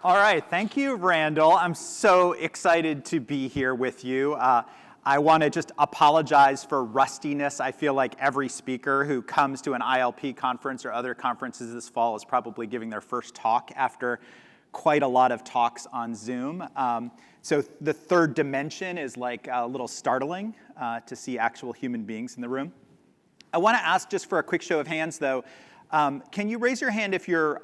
All right, thank you, Randall. I'm so excited to be here with you. I want to just apologize for rustiness. I feel like every speaker who comes to an ILP conference or other conferences this fall is probably giving their first talk after quite a lot of talks on Zoom. So the third dimension is like a little startling to see actual human beings in the room. I want to ask just for a quick show of hands, though, can you raise your hand if you're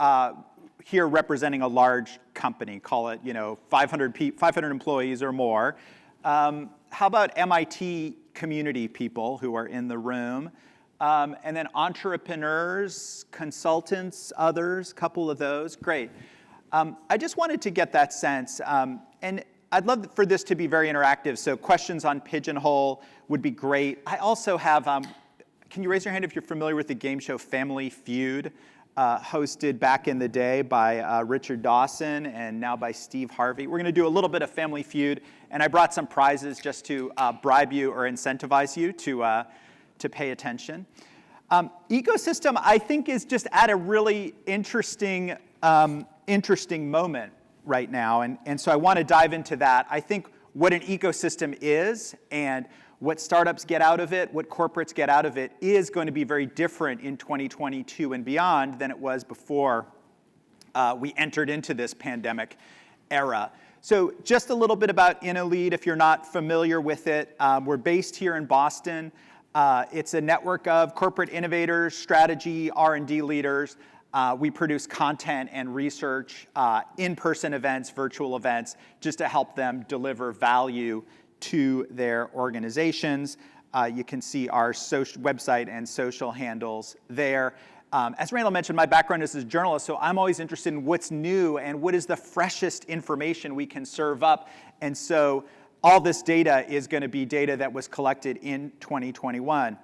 here representing a large company, call it 500 employees or more. How about MIT community people who are in the room? And then entrepreneurs, consultants, others, a couple of those, great. I just wanted to get that sense, and I'd love for this to be very interactive, so questions on Pigeonhole would be great. I also have, can you raise your hand if you're familiar with the game show Family Feud? Hosted back in the day by Richard Dawson and now by Steve Harvey. We're going to do a little bit of Family Feud, and I brought some prizes just to bribe you or incentivize you to pay attention. Ecosystem, I think, is just at a really interesting moment right now, and so I want to dive into that. I think what an ecosystem is and what startups get out of it, what corporates get out of it, is going to be very different in 2022 and beyond than it was before we entered into this pandemic era. So just a little bit about InnoLead, if you're not familiar with it. We're based here in Boston. It's a network of corporate innovators, strategy, R&D leaders. We produce content and research, in-person events, virtual events, just to help them deliver value to their organizations. You can see our website and social handles there. As Randall mentioned, my background is as a journalist, so I'm always interested in what's new and what is the freshest information we can serve up. And so all this data is going to be data that was collected in 2021.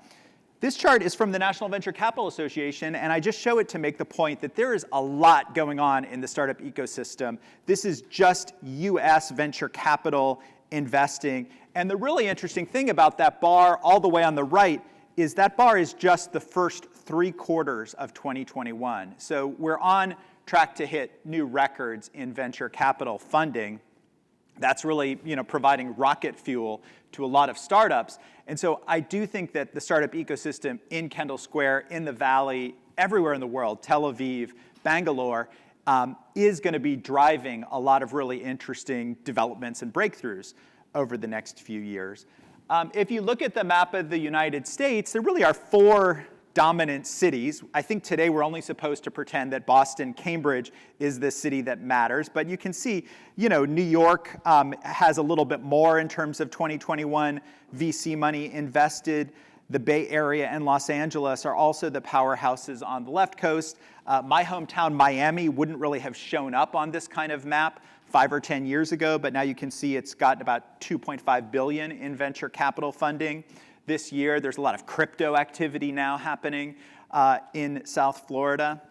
This chart is from the National Venture Capital Association, and I just show it to make the point that there is a lot going on in the startup ecosystem. This is just US venture capital investing. And the really interesting thing about that bar all the way on the right is that bar is just the first 3 quarters of 2021. So we're on track to hit new records in venture capital funding. That's really providing rocket fuel to a lot of startups. And so I do think that the startup ecosystem in Kendall Square, in the Valley, everywhere in the world, Tel Aviv, Bangalore, is going to be driving a lot of really interesting developments and breakthroughs over the next few years. If you look at the map of the United States, there really are 4 dominant cities. I think today we're only supposed to pretend that Boston, Cambridge is the city that matters, but you can see, New York has a little bit more in terms of 2021 VC money invested. The Bay Area and Los Angeles are also the powerhouses on the left coast. My hometown, Miami, wouldn't really have shown up on this kind of map 5 or 10 years ago, but now you can see it's got about $2.5 billion in venture capital funding this year. There's a lot of crypto activity now happening in South Florida.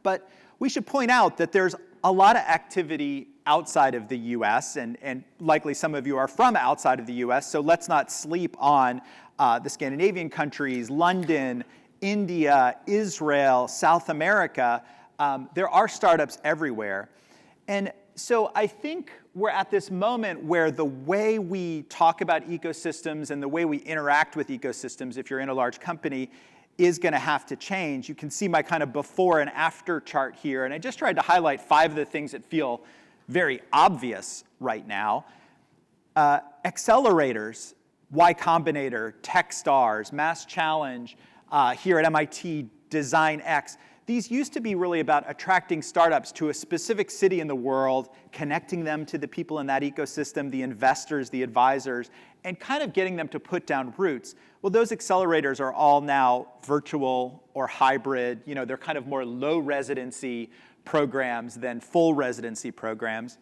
But we should point out that there's a lot of activity outside of the US, and likely some of you are from outside of the US, so let's not sleep on the Scandinavian countries, London, India, Israel, South America. There are startups everywhere. And so I think we're at this moment where the way we talk about ecosystems and the way we interact with ecosystems, if you're in a large company, is going to have to change. You can see my kind of before and after chart here, and I just tried to highlight 5 of the things that feel very obvious right now. Accelerators, Y Combinator, Techstars, Mass Challenge, here at MIT, Design X. These used to be really about attracting startups to a specific city in the world, connecting them to the people in that ecosystem, the investors, the advisors, and kind of getting them to put down roots. Well, those accelerators are all now virtual or hybrid. They're kind of more low residency programs than full residency programs.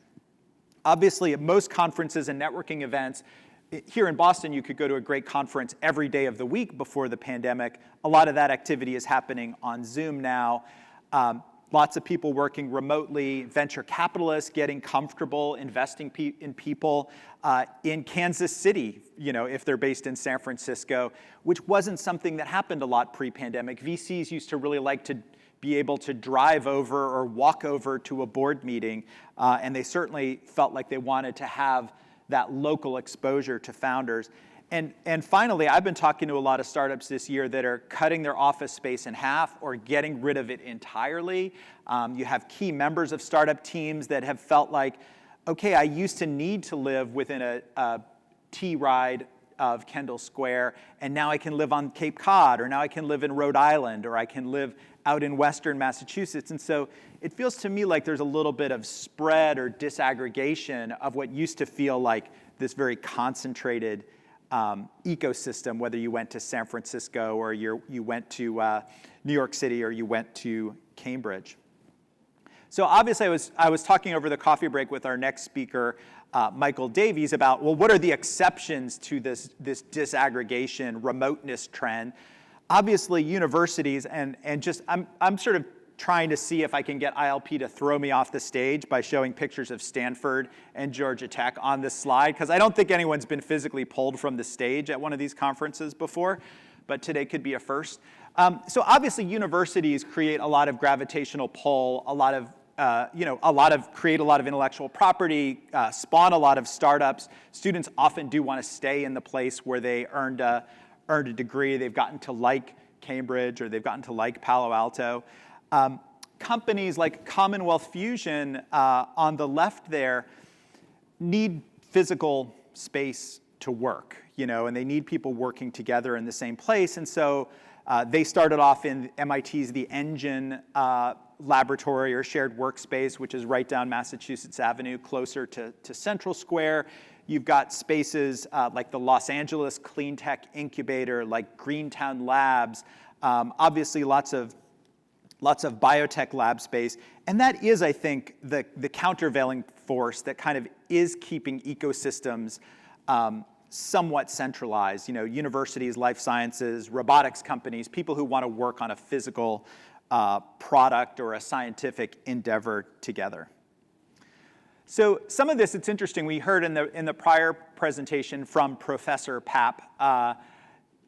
Obviously, at most conferences and networking events, here in Boston, you could go to a great conference every day of the week before the pandemic. A lot of that activity is happening on Zoom now. Lots of people working remotely, venture capitalists getting comfortable investing in people in Kansas City, if they're based in San Francisco, which wasn't something that happened a lot pre-pandemic. VCs used to really like to be able to drive over or walk over to a board meeting, and they certainly felt like they wanted to have that local exposure to founders. And finally, I've been talking to a lot of startups this year that are cutting their office space in half or getting rid of it entirely. You have key members of startup teams that have felt like, okay, I used to need to live within a T-ride of Kendall Square, and now I can live on Cape Cod, or now I can live in Rhode Island, or I can live out in Western Massachusetts. And so it feels to me like there's a little bit of spread or disaggregation of what used to feel like this very concentrated ecosystem, whether you went to San Francisco or you went to New York City or you went to Cambridge. So obviously I was talking over the coffee break with our next speaker, Michael Davies, about, well, what are the exceptions to this disaggregation, remoteness trend? Obviously universities, and just I'm sort of trying to see if I can get ILP to throw me off the stage by showing pictures of Stanford and Georgia Tech on this slide, because I don't think anyone's been physically pulled from the stage at one of these conferences before, but today could be a first. So obviously universities create a lot of gravitational pull, create a lot of intellectual property, spawn a lot of startups. Students often do want to stay in the place where they earned a degree. They've gotten to like Cambridge, or they've gotten to like Palo Alto. Companies like Commonwealth Fusion on the left there need physical space to work, and they need people working together in the same place. And so they started off in MIT's The Engine laboratory or shared workspace, which is right down Massachusetts Avenue, closer to Central Square. You've got spaces like the Los Angeles Clean Tech Incubator, like Greentown Labs, obviously lots of biotech lab space. And that is, I think, the countervailing force that kind of is keeping ecosystems somewhat centralized. Universities, life sciences, robotics companies, people who want to work on a physical product or a scientific endeavor together. So some of this, it's interesting, we heard in the prior presentation from Professor Papp,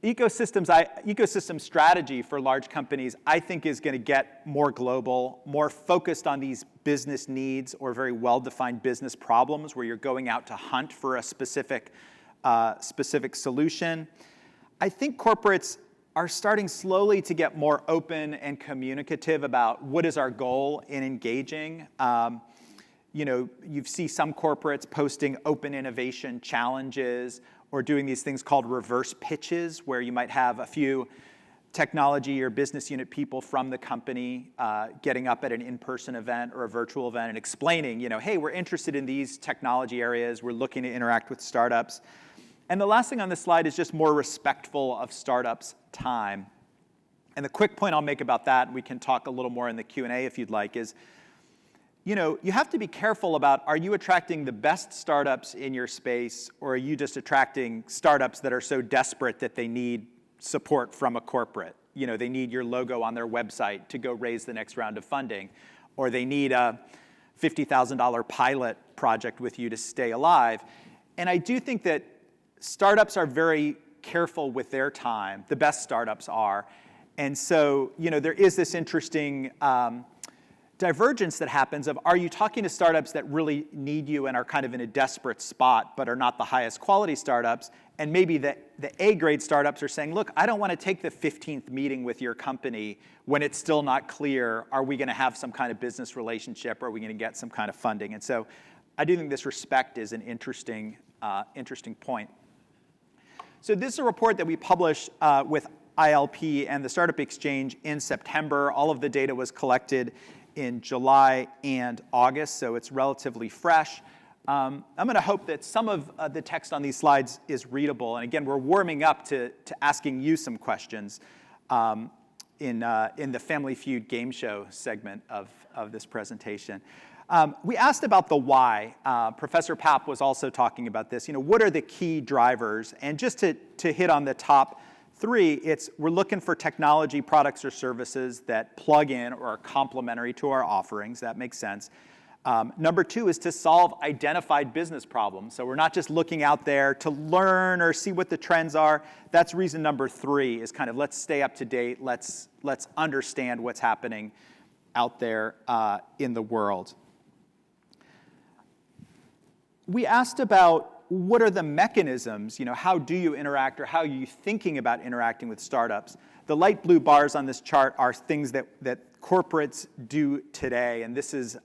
ecosystem strategy for large companies, I think, is going to get more global, more focused on these business needs or very well-defined business problems where you're going out to hunt for a specific solution. I think corporates are starting slowly to get more open and communicative about what is our goal in engaging. You see some corporates posting open innovation challenges or doing these things called reverse pitches, where you might have a few technology or business unit people from the company getting up at an in-person event or a virtual event and explaining, hey, we're interested in these technology areas, we're looking to interact with startups. And the last thing on this slide is just more respectful of startups' time. And the quick point I'll make about that, and we can talk a little more in the Q&A if you'd like, is you have to be careful about, are you attracting the best startups in your space, or are you just attracting startups that are so desperate that they need support from a corporate? They need your logo on their website to go raise the next round of funding, or they need a $50,000 pilot project with you to stay alive. And I do think that startups are very careful with their time. The best startups are. And so, there is this interesting divergence that happens of, are you talking to startups that really need you and are kind of in a desperate spot but are not the highest quality startups? And maybe the A-grade startups are saying, look, I don't want to take the 15th meeting with your company when it's still not clear, are we going to have some kind of business relationship, or are we going to get some kind of funding? And so I do think this respect is an interesting point. So this is a report that we published with ILP and the Startup Exchange in September. All of the data was collected in July and August, so it's relatively fresh. I'm going to hope that some of the text on these slides is readable. And again, we're warming up to asking you some questions in the Family Feud game show segment of this presentation. We asked about the why. Professor Papp was also talking about this. What are the key drivers? And just to hit on the top three, we're looking for technology products or services that plug in or are complementary to our offerings. That makes sense. Number 2 is to solve identified business problems. So we're not just looking out there to learn or see what the trends are. That's reason number 3 is kind of let's stay up to date. Let's understand what's happening out there in the world. We asked about what are the mechanisms, how do you interact or how are you thinking about interacting with startups? The light blue bars on this chart are things that corporates do today, and this is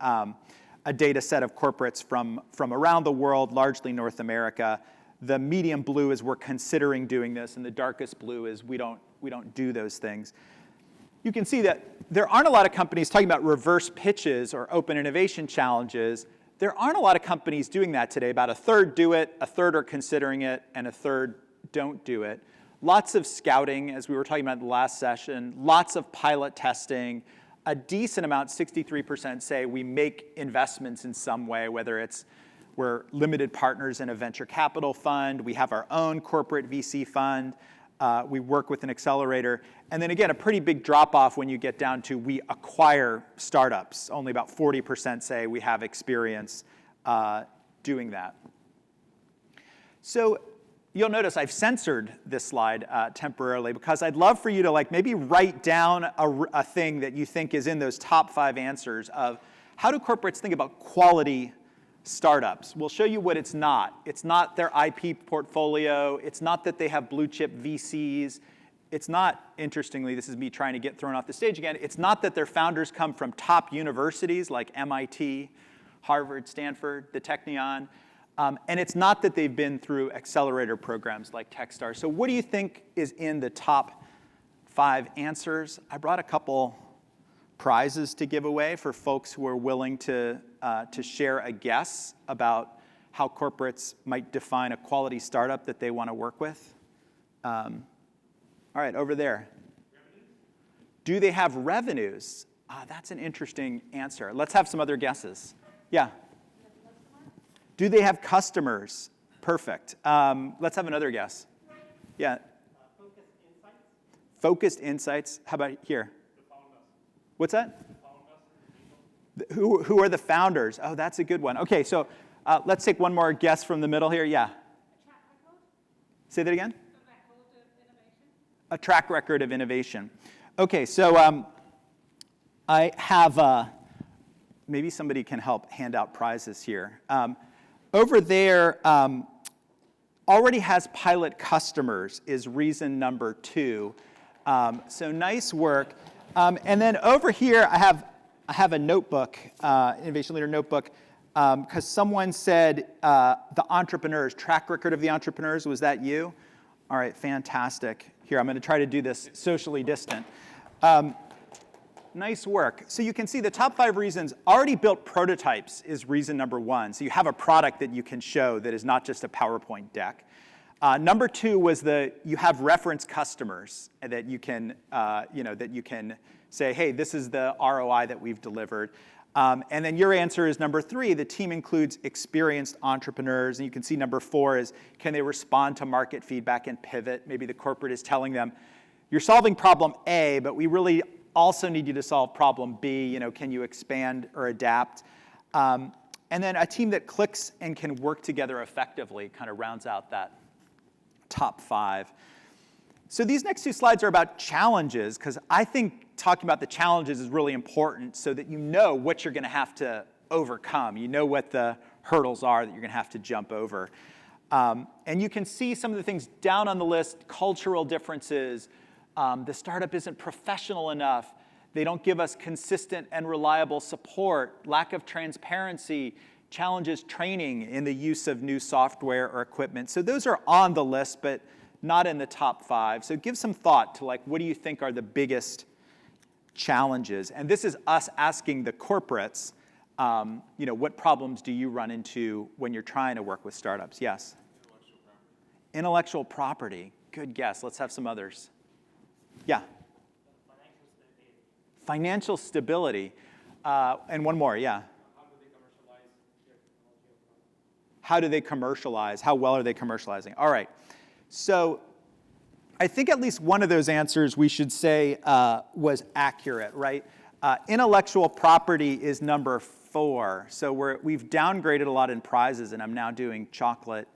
a data set of corporates from around the world, largely North America. The medium blue is we're considering doing this, and the darkest blue is we don't do those things. You can see that there aren't a lot of companies talking about reverse pitches or open innovation challenges. There aren't a lot of companies doing that today. About a third do it, a third are considering it, and a third don't do it. Lots of scouting, as we were talking about in the last session, lots of pilot testing. A decent amount, 63%, say we make investments in some way, whether it's we're limited partners in a venture capital fund, we have our own corporate VC fund, we work with an accelerator. And then again, a pretty big drop-off when you get down to we acquire startups. Only about 40% say we have experience doing that. So you'll notice I've censored this slide temporarily because I'd love for you to maybe write down a thing that you think is in those top 5 answers of how do corporates think about quality startups. We'll show you what it's not. It's not their IP portfolio. It's not that they have blue chip VCs. It's not, interestingly, this is me trying to get thrown off the stage again, it's not that their founders come from top universities like MIT, Harvard, Stanford, the Technion. And it's not that they've been through accelerator programs like Techstars. So what do you think is in the top 5 answers? I brought a couple prizes to give away for folks who are willing to share a guess about how corporates might define a quality startup that they want to work with. All right, over there. Revenues? Do they have revenues? That's an interesting answer. Let's have some other guesses. Yeah. Do they have customers? Perfect. Let's have another guess. Yeah. Focused insights. Focused insights. How about here? The founders. What's that? The founders. Who are the founders? Oh, that's a good one. Okay, so let's take one more guess from the middle here. Yeah. A track record? Say that again? A record of innovation? A track record of innovation. Okay, so I have, maybe somebody can help hand out prizes here. Over there, already has pilot customers is reason number 2. So nice work. And then over here, I have a notebook, Innovation Leader notebook, because someone said the entrepreneurs, track record of the entrepreneurs, was that you? All right, fantastic. Here, I'm going to try to do this socially distant. Nice work. So you can see the top 5 reasons. Already built prototypes is reason number 1. So you have a product that you can show that is not just a PowerPoint deck. Number 2 was you have reference customers that you can, that you can say, hey, this is the ROI that we've delivered. And then your answer is number 3. The team includes experienced entrepreneurs. And you can see number 4 is can they respond to market feedback and pivot? Maybe the corporate is telling them, you're solving problem A, but we really also need you to solve problem B. Can you expand or adapt? And then a team that clicks and can work together effectively kind of rounds out that top 5. So these next 2 slides are about challenges, because I think talking about the challenges is really important so that you know what you're going to have to overcome. You know what the hurdles are that you're going to have to jump over. And you can see some of the things down on the list, cultural differences. The startup isn't professional enough. They don't give us consistent and reliable support, lack of transparency, challenges training in the use of new software or equipment. So those are on the list, but not in the top 5. So give some thought to what do you think are the biggest challenges? And this is us asking the corporates, what problems do you run into when you're trying to work with startups? Yes? Intellectual property. Good guess. Let's have some others. Yeah? Financial stability. And one more, yeah? How do they commercialize? How well are they commercializing? All right. So I think at least one of those answers we should say was accurate, right? Intellectual property is number 4. So we've downgraded a lot in prizes, and I'm now doing chocolate,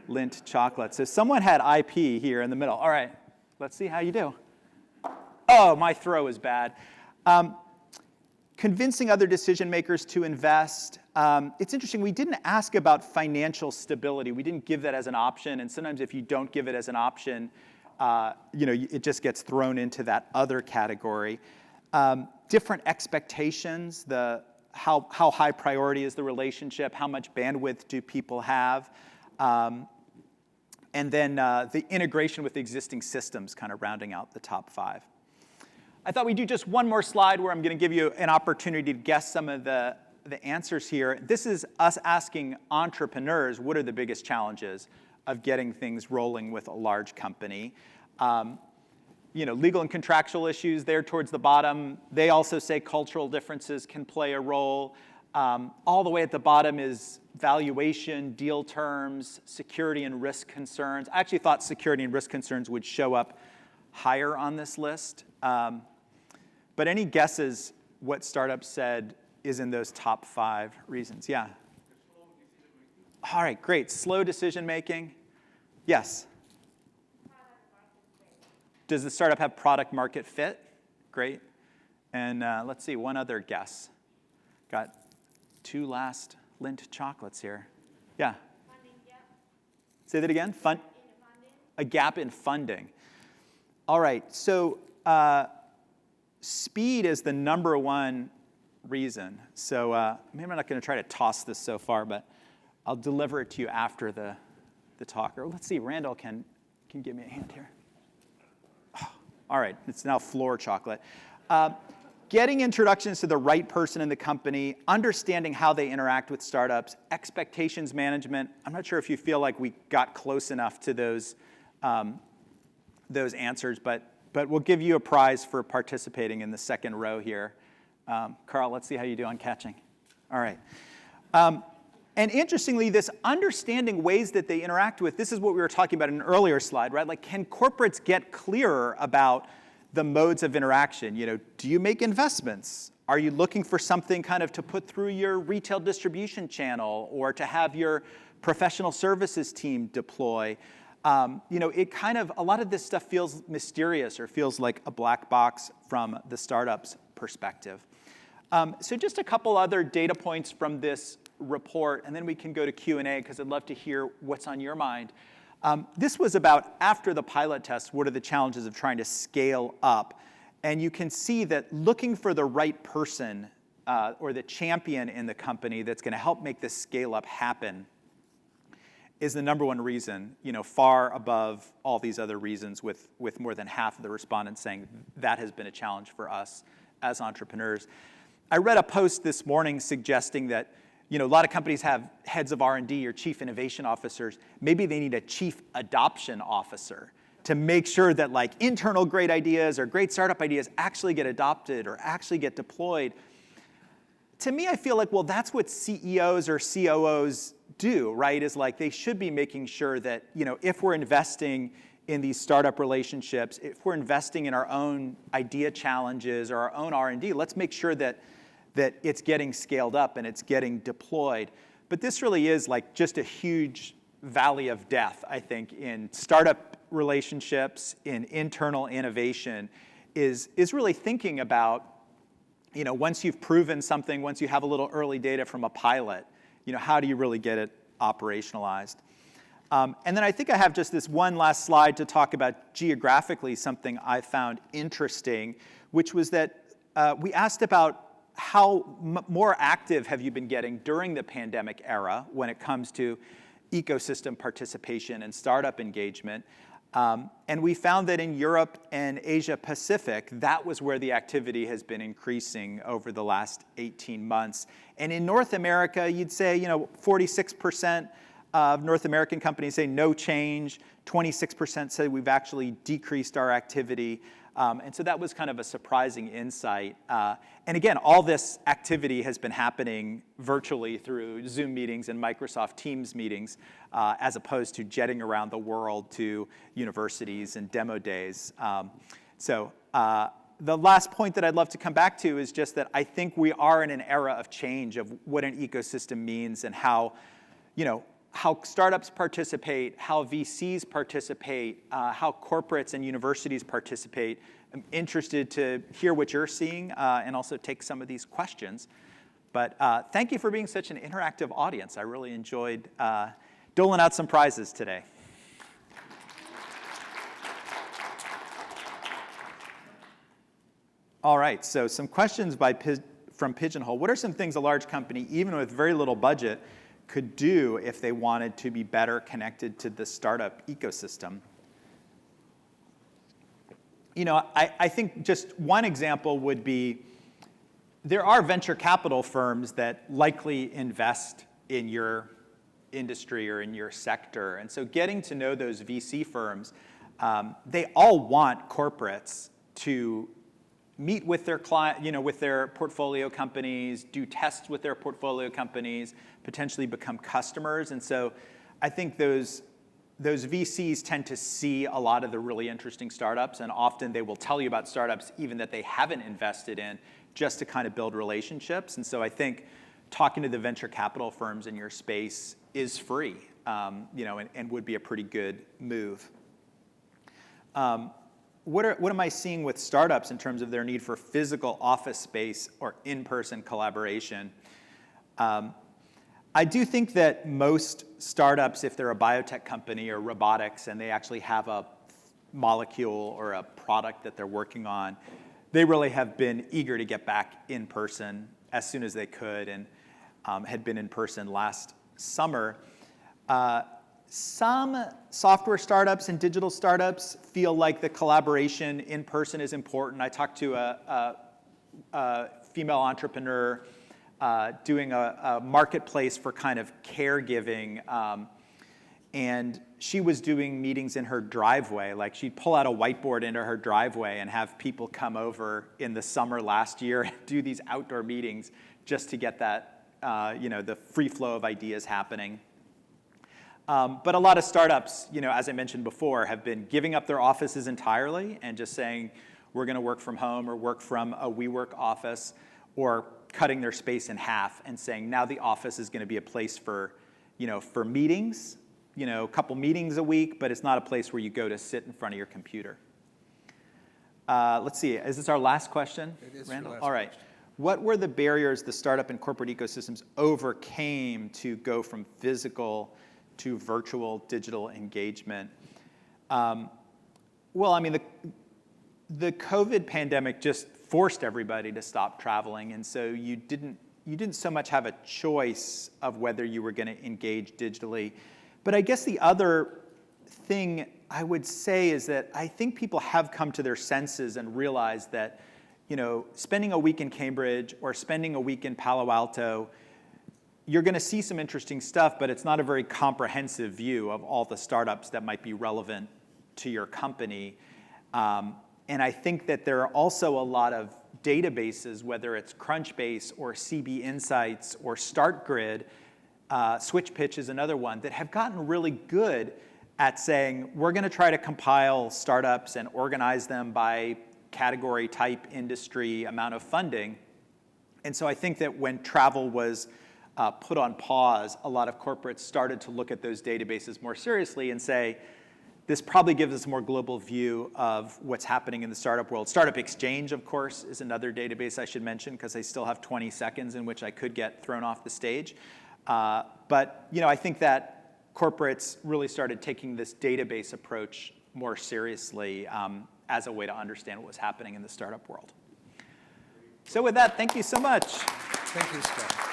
Lindt chocolate. So someone had IP here in the middle. All right, let's see how you do. Oh, my throw is bad. Convincing other decision makers to invest. It's interesting, we didn't ask about financial stability. We didn't give that as an option, and sometimes if you don't give it as an option, it just gets thrown into that other category. Different expectations, how high priority is the relationship, how much bandwidth do people have, and then the integration with existing systems kind of rounding out the top 5. I thought we'd do just one more slide where I'm going to give you an opportunity to guess some of the answers here. This is us asking entrepreneurs, what are the biggest challenges of getting things rolling with a large company? Legal and contractual issues there towards the bottom. They also say cultural differences can play a role. All the way at the bottom is valuation, deal terms, security and risk concerns. I actually thought security and risk concerns would show up higher on this list. But any guesses what startups said is in those top 5 reasons? Yeah. All right, great. Slow decision making. Yes. Does the startup have product market fit? Great. And let's see, one other guess. Got 2 last Lindt chocolates here. Yeah. Funding gap. Say that again. In funding. A gap in funding. All right. So speed is the number 1 reason. So maybe I'm not going to try to toss this so far, but I'll deliver it to you after the talk. Or let's see, Randall can give me a hand here. All right, it's now floor chocolate. Getting introductions to the right person in the company, understanding how they interact with startups, expectations management. I'm not sure if you feel like we got close enough to those answers, but we'll give you a prize for participating in the second row here. Carl, let's see how you do on catching. All right. And interestingly, this understanding ways that they interact with, this is what we were talking about in an earlier slide, right? Like, can corporates get clearer about the modes of interaction? Do you make investments? Are you looking for something kind of to put through your retail distribution channel or to have your professional services team deploy? It kind of, a lot of this stuff feels mysterious or feels like a black box from the startup's perspective. So just a couple other data points from this report, and then we can go to Q&A because I'd love to hear what's on your mind. This was about after the pilot test, what are the challenges of trying to scale up? And you can see that looking for the right person or the champion in the company that's going to help make this scale up happen is the number 1 reason, far above all these other reasons, with more than half of the respondents saying that has been a challenge for us as entrepreneurs. I read a post this morning suggesting that a lot of companies have heads of R&D or chief innovation officers. Maybe they need a chief adoption officer to make sure that internal great ideas or great startup ideas actually get adopted or actually get deployed. To me, I feel like, well, that's what CEOs or COOs do, right? Is they should be making sure that, if we're investing in these startup relationships, if we're investing in our own idea challenges or our own R&D, let's make sure that it's getting scaled up and it's getting deployed. But this really is just a huge valley of death, I think, in startup relationships, in internal innovation, is really thinking about, once you've proven something, once you have a little early data from a pilot, how do you really get it operationalized? And then I think I have just this one last slide to talk about geographically something I found interesting, which was that we asked about how more active have you been getting during the pandemic era when it comes to ecosystem participation and startup engagement. And we found that in Europe and Asia Pacific, that was where the activity has been increasing over the last 18 months. And in North America, you'd say, 46% of North American companies say no change. 26% say we've actually decreased our activity. And so that was kind of a surprising insight. And again, all this activity has been happening virtually through Zoom meetings and Microsoft Teams meetings, as opposed to jetting around the world to universities and demo days. So the last point that I'd love to come back to is just that I think we are in an era of change of what an ecosystem means and how, how startups participate, how VCs participate, how corporates and universities participate. I'm interested to hear what you're seeing and also take some of these questions. But thank you for being such an interactive audience. I really enjoyed doling out some prizes today. All right, so some questions from Pigeonhole. What are some things a large company, even with very little budget, could do if they wanted to be better connected to the startup ecosystem? I think just one example would be there are venture capital firms that likely invest in your industry or in your sector. And so getting to know those VC firms, they all want corporates to meet with their client, with their portfolio companies, do tests with their portfolio companies, potentially become customers. And so I think those VCs tend to see a lot of the really interesting startups, and often they will tell you about startups even that they haven't invested in, just to kind of build relationships. And so I think talking to the venture capital firms in your space is free, and would be a pretty good move. What am I seeing with startups in terms of their need for physical office space or in-person collaboration? I do think that most startups, if they're a biotech company or robotics and they actually have a molecule or a product that they're working on, they really have been eager to get back in person as soon as they could, and had been in person last summer. Some software startups and digital startups feel like the collaboration in person is important. I talked to a female entrepreneur doing a marketplace for kind of caregiving, and she was doing meetings in her driveway. Like, she'd pull out a whiteboard into her driveway and have people come over in the summer last year and do these outdoor meetings just to get that, the free flow of ideas happening. But a lot of startups, as I mentioned before, have been giving up their offices entirely and just saying, we're going to work from home or work from a WeWork office, or cutting their space in half and saying, now the office is going to be a place for meetings, a couple meetings a week, but it's not a place where you go to sit in front of your computer. Let's see, is this our last question, It is Randall? your last All right. What were the barriers the startup and corporate ecosystems overcame to go from physical to virtual digital engagement? Well, I mean, the COVID pandemic just forced everybody to stop traveling, and so you didn't so much have a choice of whether you were going to engage digitally. But I guess the other thing I would say is that I think people have come to their senses and realized that, spending a week in Cambridge or spending a week in Palo Alto, you're going to see some interesting stuff, but it's not a very comprehensive view of all the startups that might be relevant to your company. And I think that there are also a lot of databases, whether it's Crunchbase or CB Insights or StartGrid, SwitchPitch is another one, that have gotten really good at saying, we're going to try to compile startups and organize them by category, type, industry, amount of funding. And so I think that when travel was put on pause, a lot of corporates started to look at those databases more seriously and say, this probably gives us a more global view of what's happening in the startup world. Startup Exchange, of course, is another database I should mention, because I still have 20 seconds in which I could get thrown off the stage. But I think that corporates really started taking this database approach more seriously as a way to understand what was happening in the startup world. So with that, thank you so much. Thank you, Scott.